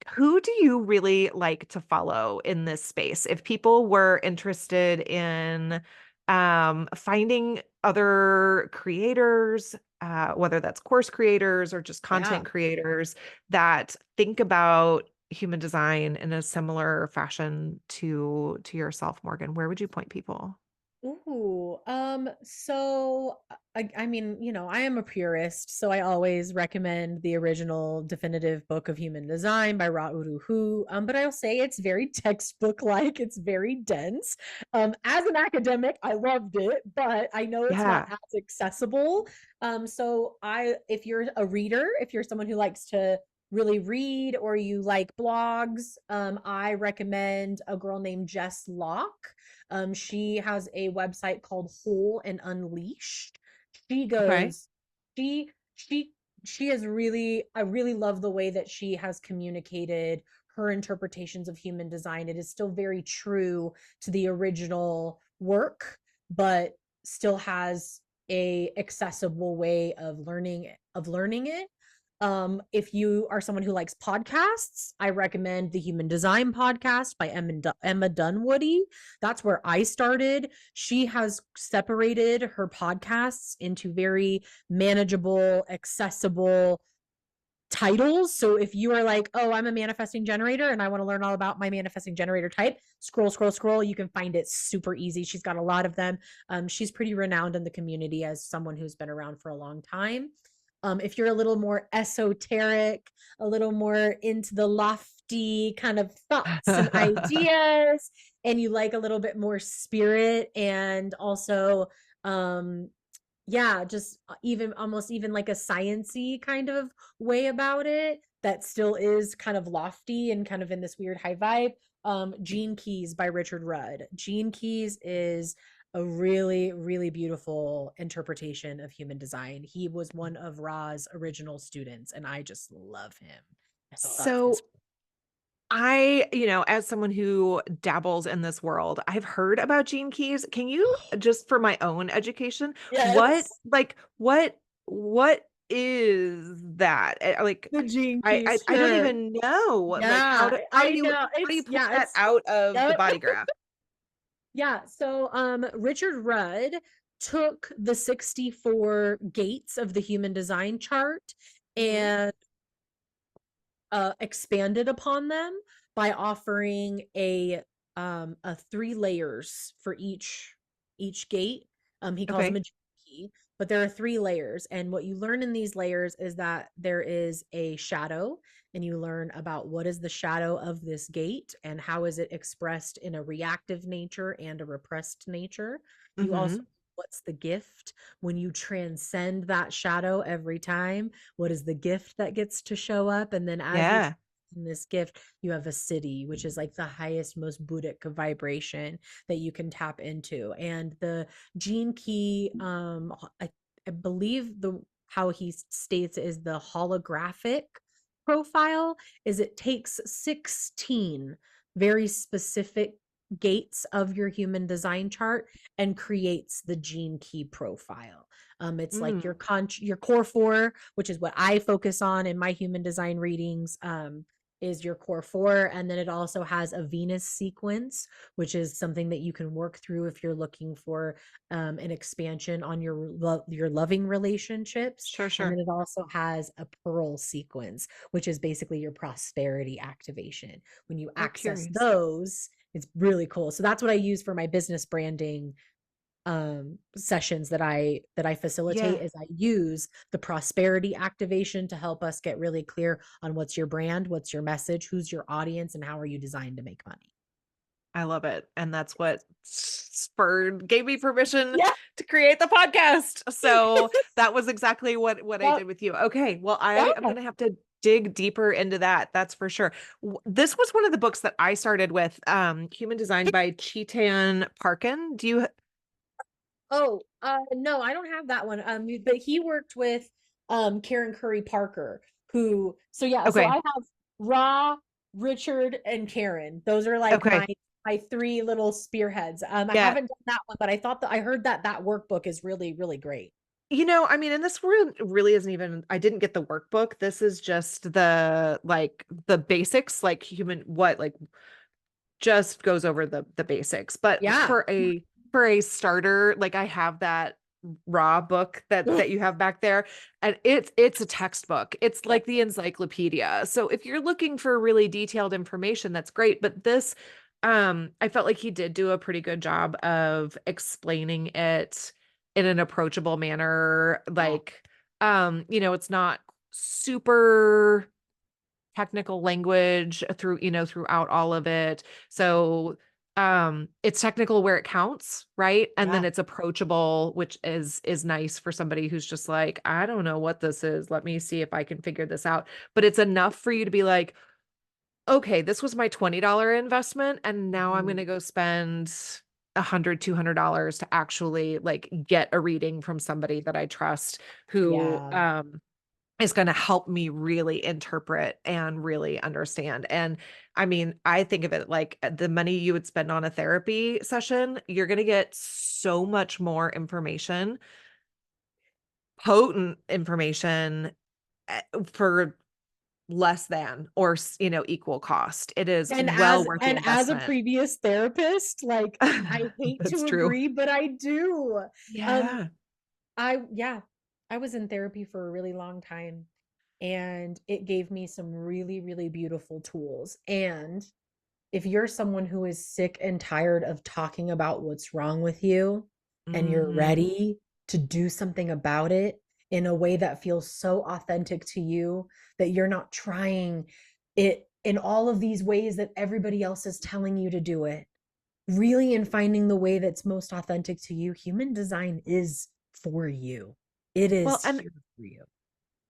S1: who do you really like to follow in this space? If people were interested in finding other creators, whether that's course creators or just
S2: Yeah.
S1: content creators that think about human design in a similar fashion to yourself, Morgan, where would you point people?
S2: Ooh, so I mean, I am a purist, so I always recommend the original definitive book of human design by Ra Uru Hu. But I'll say it's very textbook-like, it's very dense. As an academic, I loved it, but I know it's not
S1: Yeah.
S2: as accessible. If you're a reader, if you're someone who likes to really read or you like blogs, I recommend a girl named Jess Locke. She has a website called Whole and Unleashed. She
S1: Okay.
S2: goes, she she she has really, I really love the way that she has communicated her interpretations of human design. It is still very true to the original work, but still has a accessible way of learning it. If you are someone who likes podcasts, I recommend the Human Design podcast by Emma Dunwoody. That's where I started. She has separated her podcasts into very manageable, accessible titles. So if you are like, oh, I'm a manifesting generator and I want to learn all about my manifesting generator type, scroll, scroll, scroll. You can find it super easy. She's got a lot of them. She's pretty renowned in the community as someone who's been around for a long time. If you're a little more esoteric, a little more into the lofty kind of thoughts and ideas, and you like a little bit more spirit and also yeah, just even almost even like a sciency kind of way about it that still is kind of lofty and kind of in this weird high vibe. Gene Keys by Richard Rudd. Gene Keys is a really, really beautiful interpretation of human design. He was one of Ra's original students, and I just love him. I love his.
S1: So as someone who dabbles in this world, I've heard about Gene Keys. Can you, just for my own education, what,
S2: Yes,
S1: like, what is that? Like,
S2: the Gene
S1: I
S2: Keys,
S1: I don't
S2: sure.
S1: even know. Like, how
S2: Yeah,
S1: do how do
S2: I
S1: you
S2: know.
S1: how do you
S2: It's
S1: pull
S2: yeah,
S1: that
S2: it's
S1: out of the
S2: yep.
S1: body graph?
S2: Yeah, so Richard Rudd took the 64 gates of the human design chart
S1: Mhm.
S2: and expanded upon them by offering a 3 layers for each gate. He calls them
S1: Okay.
S2: a key, but there are 3 layers, and what you learn in these layers is that there is a shadow, and you learn about what is the shadow of this gate and how is it expressed in a reactive nature and a repressed nature. You also,
S1: Mhm.
S2: what's the gift when you transcend that shadow every time? What is the gift that gets to show up? And then as you
S1: Yeah.
S2: in this gift, you have a city, which is like the highest, most Buddhic vibration that you can tap into. And the gene key, I believe the how he states is the holographic profile is it takes 16 very specific gates of your human design chart and creates the gene key profile. It's like
S1: Mm.
S2: your core four, which is what I focus on in my human design readings. Is your core four, and then it also has a Venus sequence, which is something that you can work through if you're looking for an expansion on your loving relationships.
S1: Sure,
S2: And then
S1: sure.
S2: it also has a Pearl sequence, which is basically your prosperity activation. When you
S1: Oh,
S2: access
S1: curious.
S2: those, it's really cool. So that's what I use for my business branding sessions that I facilitate
S1: Yeah.
S2: is I use the prosperity activation to help us get really clear on what's your brand, what's your message, who's your audience, and how are you designed to make money.
S1: I love it. And that's what gave me permission
S2: Yeah.
S1: to create the podcast. So that was exactly what I
S2: Yep.
S1: did with you. Okay. Well, I am
S2: Yeah.
S1: going to have to dig deeper into that. That's for sure. This was one of the books that I started with, Human Design by Chetan Parkin. Do you?
S2: Oh, no, I don't have that one. But he worked with Karen Curry Parker, who so yeah, so I
S1: Okay.
S2: have Ra, Richard, and Karen. Those are like
S1: Okay.
S2: my three little spearheads. I
S1: Yeah.
S2: haven't done that one, but I thought that I heard that that workbook is really, really great.
S1: I mean, and this really isn't even, I didn't get the workbook. This is just the basics, like like just goes over the basics. But
S2: Yeah.
S1: for a starter, like I have that raw book that you have back there, and it's a textbook. It's
S2: Yep.
S1: like the encyclopedia. So if you're looking for really detailed information, that's great. But this, I felt like he did do a pretty good job of explaining it in an approachable manner.
S2: Yeah.
S1: Like, it's not super technical language throughout all of it. So it's technical where it counts, right? And then
S2: Yeah.
S1: it's approachable, which is nice for somebody who's just like, I don't know what this is. Let me see if I can figure this out. But it's enough for you to be like, okay, this was my $20 investment, and now I'm
S2: Mhm.
S1: gonna go spend $100, $200 to actually like get a reading from somebody that I trust who
S2: Yeah.
S1: is going to help me really interpret and really understand. And I mean, I think of it like the money you would spend on a therapy session, you're going to get so much more information, potent information for less than or, equal cost. It is well worth the
S2: And as a
S1: investment.
S2: previous therapist, like I hate
S1: That's
S2: to
S1: true.
S2: agree, but I do. Um,
S1: Yeah.
S2: yeah, I was in therapy for a really long time, and it gave me some really, really beautiful tools. And if you're someone who is sick and tired of talking about what's wrong with you and you're
S1: Hmm.
S2: ready to do something about it in a way that feels so authentic to you, that you're not trying it in all of these ways that everybody else is telling you to do it, really, in finding the way that's most authentic to you, human design is for you. It
S1: Well,
S2: is
S1: and
S2: here for you.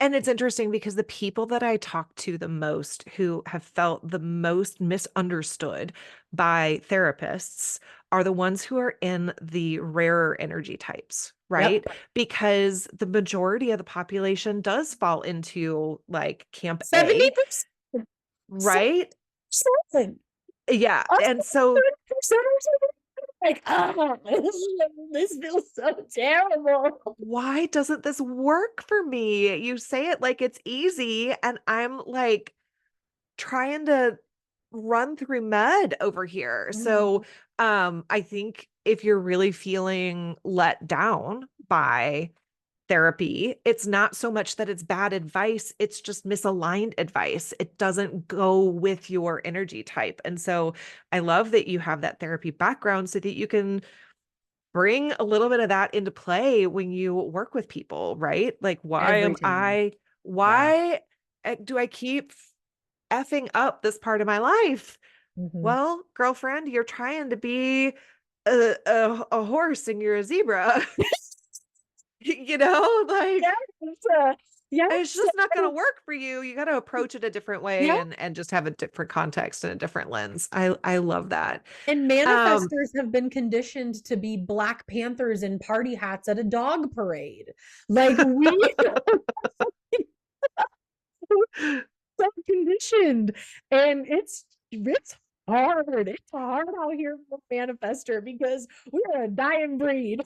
S1: And it's interesting because the people that I talk to the most who have felt the most misunderstood by therapists are the ones who are in the rarer energy types, right?
S2: Yep.
S1: Because the majority of the population does fall into like camp A,
S2: 70%.
S1: right?
S2: 70%.
S1: Yeah.
S2: Us
S1: And so
S2: 30% or something. Like, oh, this feels so terrible.
S1: why doesn't this work for me? You say it like it's easy, and I'm like, trying to run through mud over here. So,
S2: Mhm.
S1: I think if you're really feeling let down by therapy, it's not so much that it's bad advice, it's just misaligned advice. It doesn't go with your energy type. And so I love that you have that therapy background so that you can bring a little bit of that into play when you work with people, right? Like,
S2: Every time. Yeah.
S1: why do I keep effing up this part of my life?
S2: Mhm.
S1: Well, girlfriend, you're trying to be a horse and you're a zebra. Like
S2: Yes. Yes.
S1: it's just not going to work for you. You got to approach it a different way
S2: Yeah.
S1: and just have a different context and a different lens. I love that.
S2: And
S1: Um,
S2: manifestors have been conditioned to be Black Panthers in party hats at a dog parade. Like we so conditioned. And it's hard. It's hard out here for a manifester because we're a dying breed.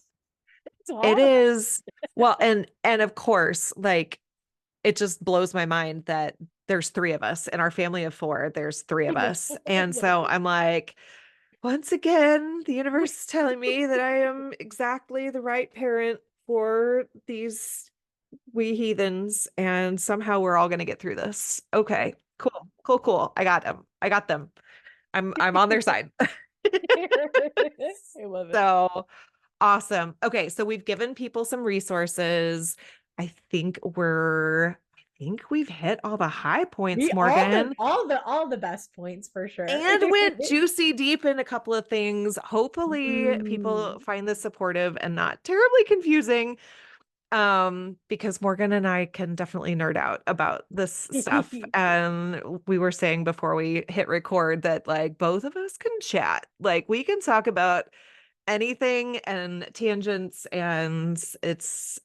S2: It's
S1: it
S2: hard.
S1: is well, and of course, like it just blows my mind that there's three of us in our family of four. There's three of us. And so I'm like, once again, the universe is telling me that I am exactly the right parent for these wee heathens, and somehow we're all going to get through this. Okay, cool, cool, cool. I got them. I got them. I'm on their side.
S2: I love it.
S1: So, Awesome. Okay, so we've given people some resources. I think we've hit all the high points,
S2: We all the
S1: Morgan,
S2: all the best points for sure.
S1: and went juicy deep in a couple of things. Hopefully, people
S2: Mm.
S1: find this supportive and not terribly confusing. Because Morgan and I can definitely nerd out about this stuff. And we were saying before we hit record that like both of us can chat. Like we can talk about anything and tangents, and it's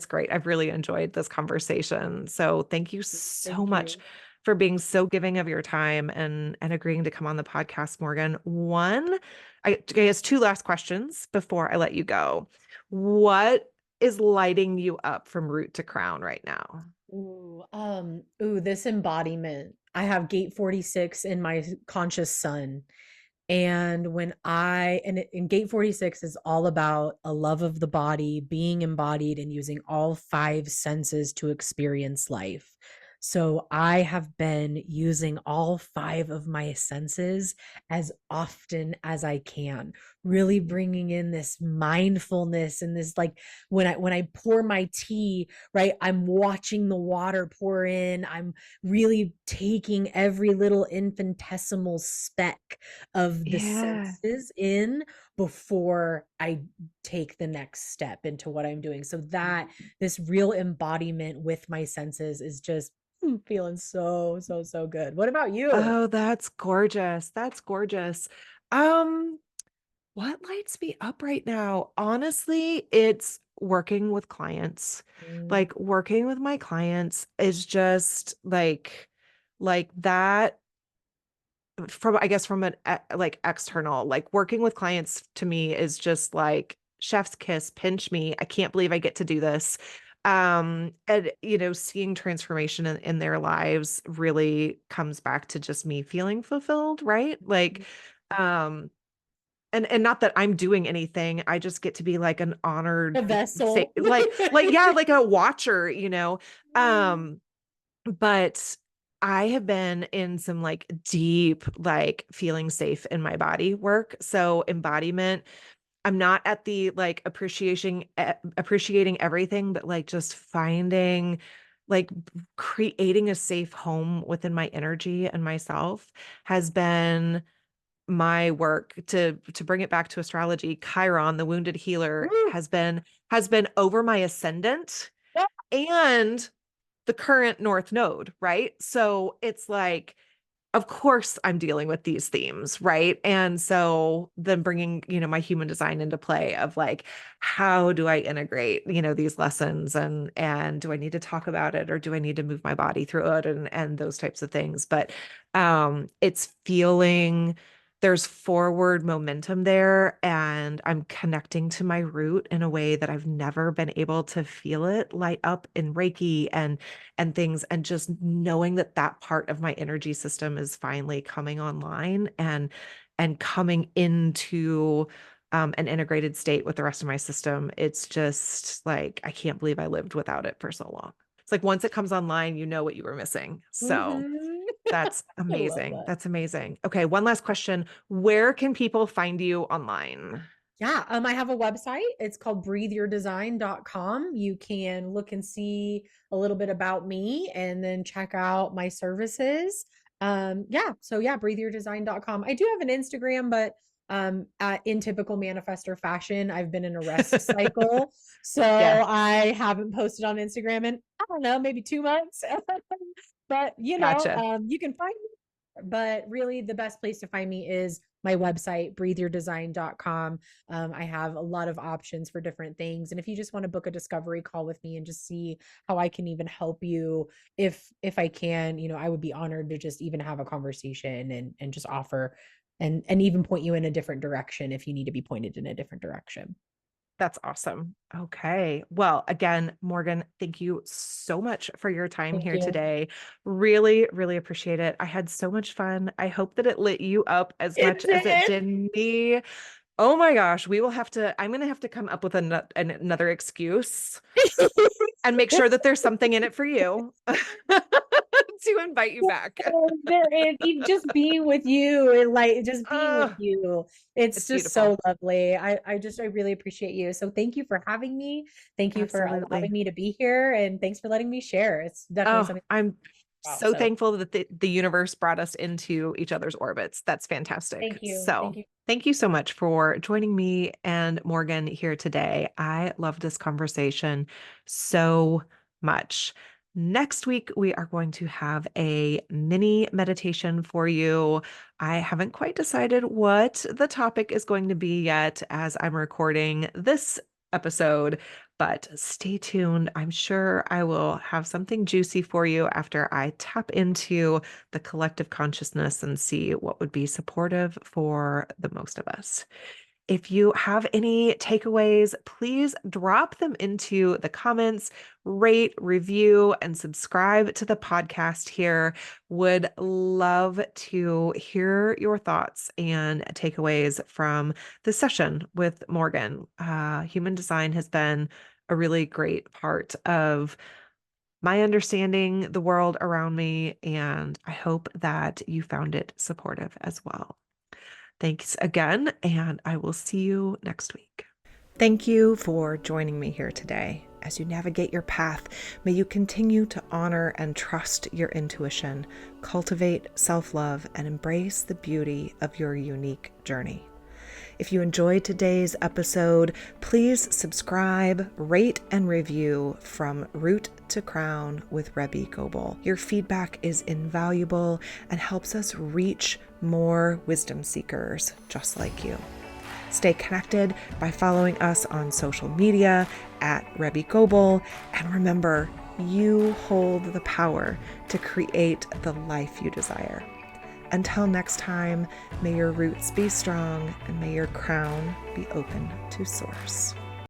S1: great. I've really enjoyed this conversation. So thank you so
S2: Thank
S1: much
S2: you.
S1: for being so giving of your time and agreeing to come on the podcast, Morgan. I guess two last questions before I let you go. What is lighting you up from root to crown right now?
S2: This embodiment. I have gate 46 in my conscious sun. And and gate 46 is all about a love of the body, being embodied and using all five senses to experience life. So I have been using all five of my senses as often as I can, really bringing in this mindfulness and this like when I pour my tea, right? I'm watching the water pour in. I'm really taking every little infinitesimal speck of the
S1: Yeah.
S2: senses in before I take the next step into what I'm doing. So that this real embodiment with my senses is just feeling so good. What about you?
S1: Oh, that's gorgeous. That's gorgeous. Um, what lights me up right now? Honestly, it's working with clients.
S2: Mm.
S1: Like working with my clients is just like that from I guess from an like external, like working with clients to me is just like chef's kiss, pinch me. I can't believe I get to do this. And seeing transformation in their lives really comes back to just me feeling fulfilled, right? Like um and not that I'm doing anything. I just get to be like an
S2: A
S1: honored say
S2: vessel.
S1: like yeah, like a watcher. Um but I have been in some like deep, like feeling safe in my body work. So embodiment, I'm not at the like appreciating everything, but like just finding like creating a safe home within my energy and myself has been my work to bring it back to astrology. Chiron, the wounded healer,
S2: Woo.
S1: has been over my ascendant and the current North Node, right? So it's like, of course, I'm dealing with these themes, right? And so then bringing, my human design into play of like, how do I integrate, these lessons and do I need to talk about it or do I need to move my body through it and those types of things. But it's feeling there's forward momentum there and I'm connecting to my root in a way that I've never been able to feel it light up in Reiki and things, and just knowing that that part of my energy system is finally coming online and coming into an integrated state with the rest of my system. It's just like I can't believe I lived without it for so long. It's like once it comes online, you know what you were missing. So
S2: Mhm.
S1: that's
S2: I love
S1: amazing.
S2: that.
S1: That's amazing. Okay, one last question. Where can people find you online?
S2: Yeah, I have a website. It's called breatheyourdesign.com. You can look and see a little bit about me and then check out my services. Yeah, breatheyourdesign.com. I do have an Instagram, but in typical manifester fashion, I've been in a rest cycle. So
S1: Yeah,
S2: I haven't posted on Instagram in, I don't know, maybe 2 months. But
S1: gotcha.
S2: you can find me. But really, the best place to find me is my website, breatheyourdesign.com. I have a lot of options for different things. And if you just want to book a discovery call with me and just see how I can even help you, if I can, I would be honored to just even have a conversation and just offer and even point you in a different direction if you need to be pointed in a different direction.
S1: That's awesome. Okay. Well, again, Morgan, thank you so much for your time
S2: Thank
S1: here
S2: you.
S1: today. Really, really appreciate it. I had so much fun. I hope that it lit you up as
S2: It
S1: much as it
S2: did.
S1: did me. Oh my gosh, I'm going to have to come up with another excuse and make sure that there's something in it for you to invite you back.
S2: There is just being with you and like just being with
S1: Oh,
S2: you. It's
S1: it's
S2: just
S1: beautiful.
S2: so lovely. I really appreciate you. So thank you for having me. Thank you for allowing
S1: Absolutely.
S2: me to be here, and thanks for letting me share. It's definitely
S1: Oh,
S2: something
S1: I'm
S2: about.
S1: so
S2: So
S1: thankful that the universe brought us into each other's orbits. That's fantastic.
S2: thank you.
S1: So,
S2: Thank you.
S1: thank you so much for joining me and Morgan here today. I love this conversation so much. Next week, we are going to have a mini meditation for you. I haven't quite decided what the topic is going to be yet as I'm recording this episode, but stay tuned. I'm sure I will have something juicy for you after I tap into the collective consciousness and see what would be supportive for the most of us. If you have any takeaways, please drop them into the comments, rate, review, and subscribe to the podcast here. Would love to hear your thoughts and takeaways from the session with Morgan. Human design has been a really great part of my understanding the world around me, and I hope that you found it supportive as well. Thanks again, and I will see you next week. Thank you for joining me here today. As you navigate your path, may you continue to honor and trust your intuition, cultivate self-love, and embrace the beauty of your unique journey. If you enjoyed today's episode, please subscribe, rate, and review From Root to Crown with Rebbe Goebel. Your feedback is invaluable and helps us reach more wisdom seekers just like you. Stay connected by following us on social media at Rebbe Goebel. And remember, you hold the power to create the life you desire. Until next time, may your roots be strong and may your crown be open to source.